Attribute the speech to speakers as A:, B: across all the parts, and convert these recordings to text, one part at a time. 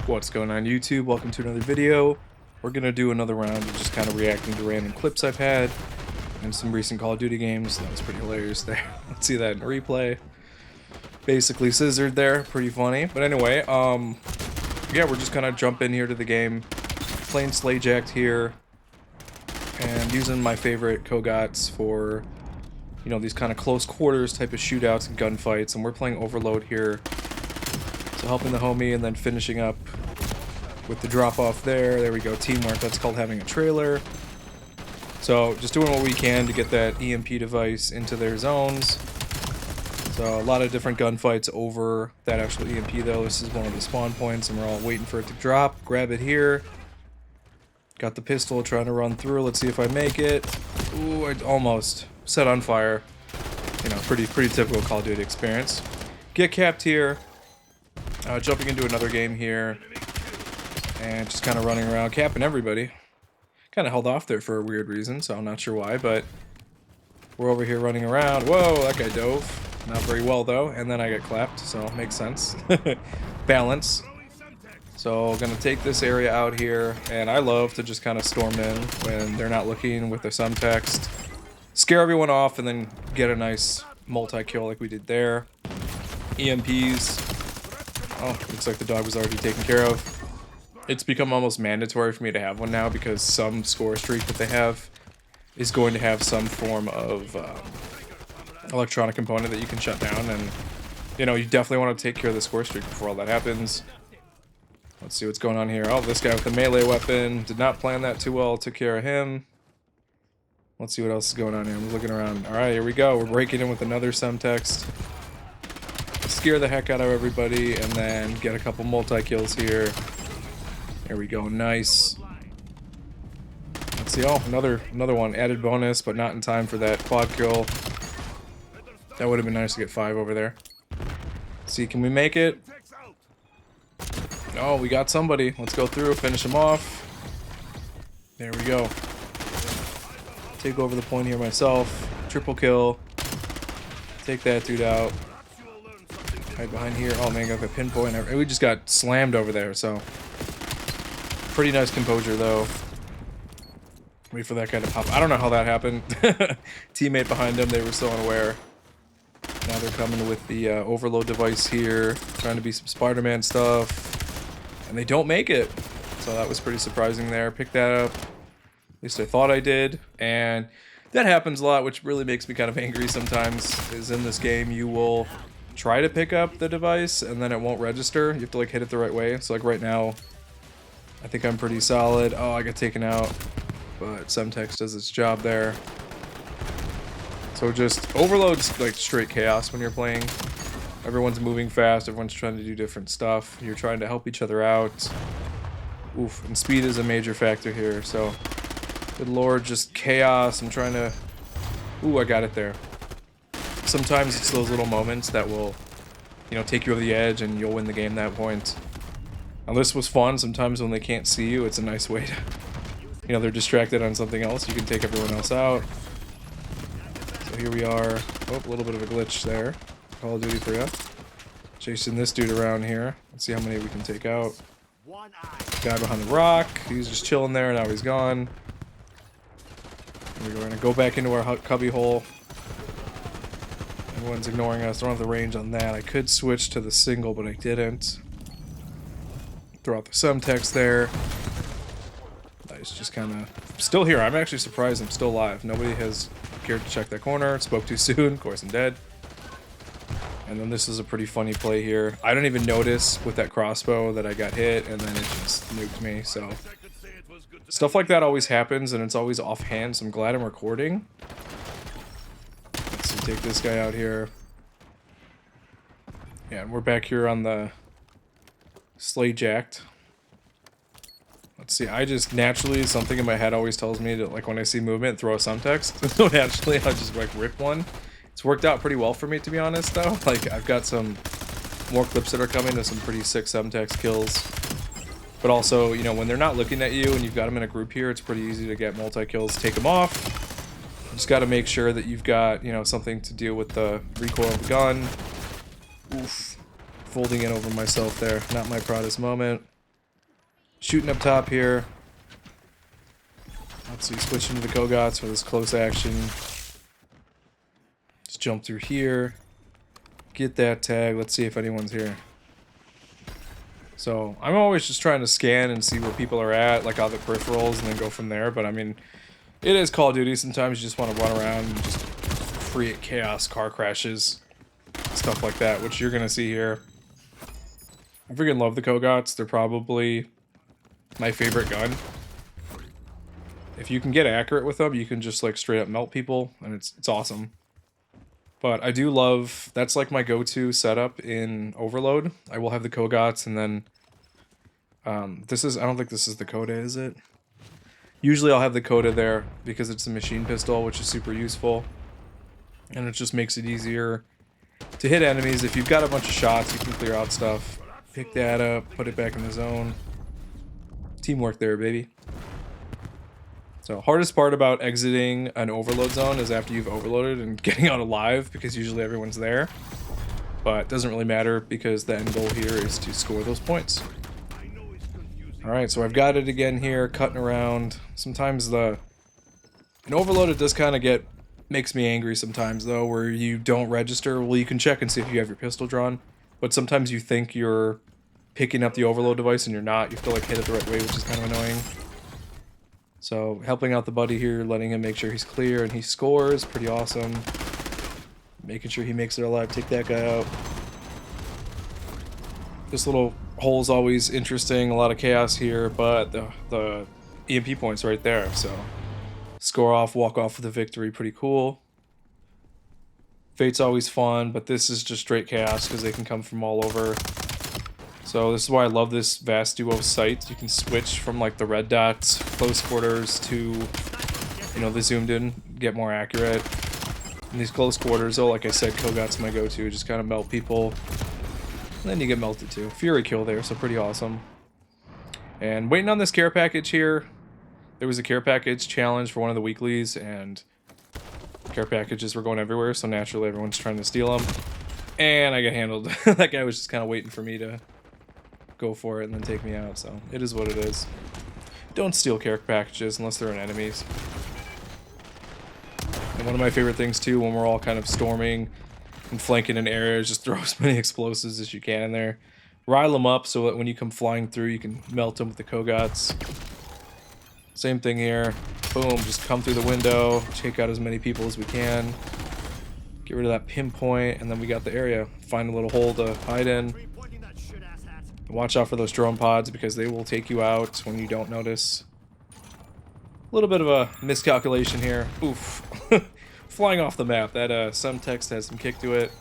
A: What's going on YouTube? Welcome to another video. We're gonna do another round of just kind of reacting to random clips I've had and some recent Call of Duty games. That was pretty hilarious there. Let's see that in replay. Basically scissored there, pretty funny. But anyway, yeah, we're just gonna jump in here to the game, playing Slayjacked here, and using my favorite Kogats for, you know, these kind of close quarters type of shootouts and gunfights. And we're playing Overload here. So helping the homie and then finishing up with the drop off there. There we go, teamwork. That's called having a trailer. So just doing what we can to get that EMP device into their zones. So a lot of different gunfights over that actual EMP though. This is one of the spawn points and we're all waiting for it to drop. Grab it here. Got the pistol, trying to run through. Let's see if I make it. Ooh, I almost set on fire. You know, pretty typical Call of Duty experience. Get capped here. Jumping into another game here, and just kind of running around, capping everybody. Kind of held off there for a weird reason, so I'm not sure why, but we're over here running around. Whoa, that guy dove. Not very well, though, and then I get clapped, so it makes sense. Balance. So, gonna take this area out here, and I love to just kind of storm in when they're not looking with their subtext. Scare everyone off, and then get a nice multi-kill like we did there. EMPs. Oh, looks like the dog was already taken care of. It's become almost mandatory for me to have one now because some score streak that they have is going to have some form of electronic component that you can shut down, and you know, you definitely want to take care of the score streak before all that happens. Let's see what's going on here. Oh, this guy with the melee weapon. Did not plan that too well. Took care of him. Let's see what else is going on here. I'm looking around. Alright, here we go. We're breaking in with another subtext. Scare the heck out of everybody and then get a couple multi-kills here. There we go, nice. Let's see, oh, another one, added bonus, but not in time for that quad kill. That would have been nice to get 5 over there. Let's see, can we make it? Oh, we got somebody. Let's go through, finish him off. There we go. Take over the point here myself. Triple kill. Take that dude out. Right behind here. Oh man, got the pinpoint. We just got slammed over there, so. Pretty nice composure though. Wait for that guy to pop. I don't know how that happened. Teammate behind him, they were so unaware. Now they're coming with the overload device here. Trying to be some Spider-Man stuff. And they don't make it. So that was pretty surprising there. Pick that up. At least I thought I did. And that happens a lot, which really makes me kind of angry sometimes. Is in this game you will try to pick up the device and then it won't register. You have to like hit it the right way. So like right now, I think I'm pretty solid. Oh, I got taken out, but subtext does its job there. So just overload's like straight chaos when you're playing. Everyone's moving fast. Everyone's trying to do different stuff. You're trying to help each other out. Oof, and speed is a major factor here. So good lord, just chaos. I'm trying to... Ooh, I got it there. Sometimes it's those little moments that will, you know, take you over the edge and you'll win the game that point. Now this was fun. Sometimes when they can't see you, it's a nice way to, you know, they're distracted on something else. You can take everyone else out. So here we are. Oh, a little bit of a glitch there. Call of Duty for you. Chasing this dude around here. Let's see how many we can take out. Guy behind the rock. He's just chilling there. Now he's gone. We're going to go back into our cubby hole. Everyone's ignoring us. Don't have the range on that. I could switch to the single, but I didn't. Throw out the subtext there. Nice, just kind of... Still here. I'm actually surprised I'm still alive. Nobody has cared to check that corner. Spoke too soon. Of course, I'm dead. And then this is a pretty funny play here. I don't even notice with that crossbow that I got hit, and then it just nuked me, so... Stuff like that always happens, and it's always offhand, so I'm glad I'm recording. Let's see, take this guy out here. Yeah, and we're back here on the Slayjacked. Let's see, I just naturally, something in my head always tells me to, like, when I see movement, throw a subtext. So naturally, I'll just, like, rip one. It's worked out pretty well for me, to be honest, though. Like, I've got some more clips that are coming to some pretty sick subtext kills. But also, you know, when they're not looking at you and you've got them in a group here, it's pretty easy to get multi-kills. Take them off. Just got to make sure that you've got, you know, something to deal with the recoil of the gun. Oof. Folding it over myself there. Not my proudest moment. Shooting up top here. Let's see, switching to the Kogots for this close action. Just jump through here. Get that tag. Let's see if anyone's here. So I'm always just trying to scan and see where people are at, like all the peripherals, and then go from there. But I mean, it is Call of Duty. Sometimes you just want to run around and just create chaos, car crashes, stuff like that, which you're gonna see here. I freaking love the Kogots. They're probably my favorite gun. If you can get accurate with them, you can just like straight up melt people, and it's awesome. But I do love, that's like my go-to setup in Overload. I will have the Kogots, and then this is, I don't think this is the Coda, is it? Usually I'll have the Coda there because it's a machine pistol, which is super useful. And it just makes it easier to hit enemies. If you've got a bunch of shots, you can clear out stuff. Pick that up, put it back in the zone. Teamwork there, baby. So hardest part about exiting an overload zone is after you've overloaded and getting out alive, because usually everyone's there. But it doesn't really matter because the end goal here is to score those points. Alright, so I've got it again here, cutting around. Sometimes in overload it does kind of makes me angry sometimes though, where you don't register. Well, you can check and see if you have your pistol drawn, but sometimes you think you're picking up the overload device and you're not. You have to like hit it the right way, which is kind of annoying. So helping out the buddy here, letting him make sure he's clear and he scores, pretty awesome. Making sure he makes it alive, take that guy out. This little hole's always interesting, a lot of chaos here, but the EMP point's right there, so score off, walk off with a victory, pretty cool. Fate's always fun, but this is just straight chaos because they can come from all over. So this is why I love this Vast Duo sight. You can switch from like the red dots, close quarters, to, you know, the zoomed in, get more accurate. In these close quarters, though, like I said, Kogot's my go-to. Just kind of melt people. And then you get melted too. Fury kill there, so pretty awesome. And waiting on this care package here. There was a care package challenge for one of the weeklies, and care packages were going everywhere, so naturally everyone's trying to steal them. And I got handled. That guy was just kind of waiting for me to go for it and then take me out, so it is what it is. Don't steal care packages unless they're in enemies. And one of my favorite things too, when we're all kind of storming and flanking an area, is just throw as many explosives as you can in there. Rile them up so that when you come flying through, you can melt them with the Kogots. Same thing here. Boom, just come through the window, take out as many people as we can. Get rid of that pinpoint, and then we got the area. Find a little hole to hide in. Watch out for those drone pods because they will take you out when you don't notice. A little bit of a miscalculation here. Oof. Flying off the map. That some text has some kick to it.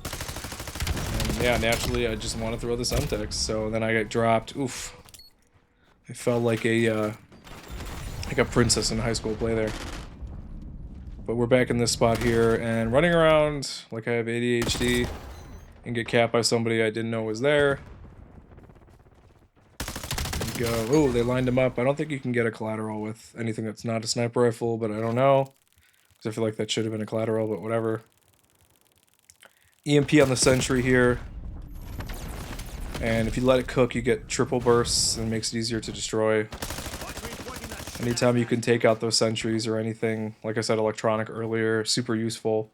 A: And yeah, naturally I just want to throw the some text. So then I get dropped. Oof. I felt like a princess in high school play there. But we're back in this spot here and running around like I have ADHD and get capped by somebody I didn't know was there. Go. Oh, they lined him up. I don't think you can get a collateral with anything that's not a sniper rifle, but I don't know. Because I feel like that should have been a collateral, but whatever. EMP on the sentry here. And if you let it cook, you get triple bursts and it makes it easier to destroy. Anytime you can take out those sentries or anything, like I said, electronic earlier, super useful.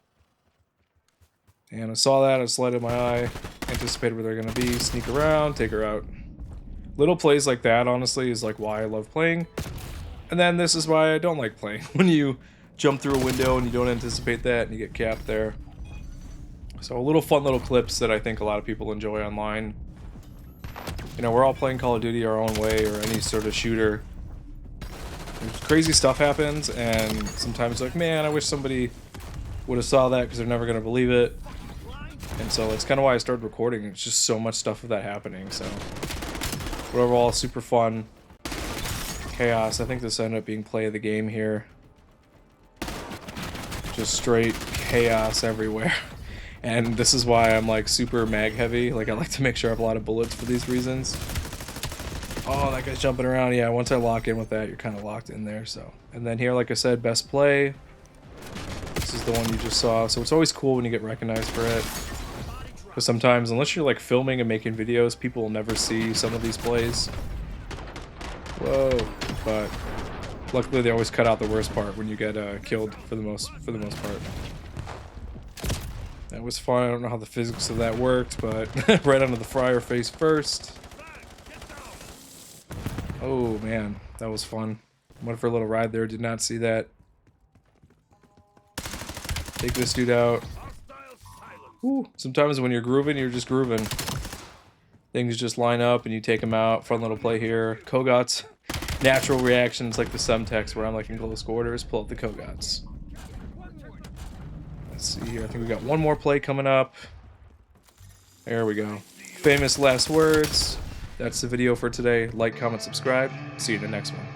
A: And I saw that, I slid my eye, anticipated where they're going to be, sneak around, take her out. Little plays like that, honestly, is like why I love playing. And then this is why I don't like playing. When you jump through a window and you don't anticipate that and you get capped there. So little fun little clips that I think a lot of people enjoy online. You know, we're all playing Call of Duty our own way, or any sort of shooter. Crazy stuff happens, and sometimes like, man, I wish somebody would have saw that because they're never going to believe it. And so that's kind of why I started recording. It's just so much stuff of that happening, so... But overall, super fun. Chaos. I think this ended up being play of the game here. Just straight chaos everywhere. And this is why I'm like super mag heavy. Like I like to make sure I have a lot of bullets for these reasons. Oh, that guy's jumping around. Yeah, once I lock in with that, you're kind of locked in there. So, and then here, like I said, best play. This is the one you just saw. So it's always cool when you get recognized for it. Because sometimes, unless you're like filming and making videos, people will never see some of these plays. Whoa. But luckily they always cut out the worst part when you get killed for the most part. That was fun. I don't know how the physics of that worked, but right onto the fryer face first. Oh man, that was fun. Went for a little ride there, did not see that. Take this dude out. Ooh, sometimes when you're grooving, you're just grooving. Things just line up and you take them out. Fun little play here. Kogot's natural reactions like the Semtex where I'm like in close quarters, pull up the Kogot's. Let's see here. I think we got one more play coming up. There we go. Famous last words. That's the video for today. Like, comment, subscribe. See you in the next one.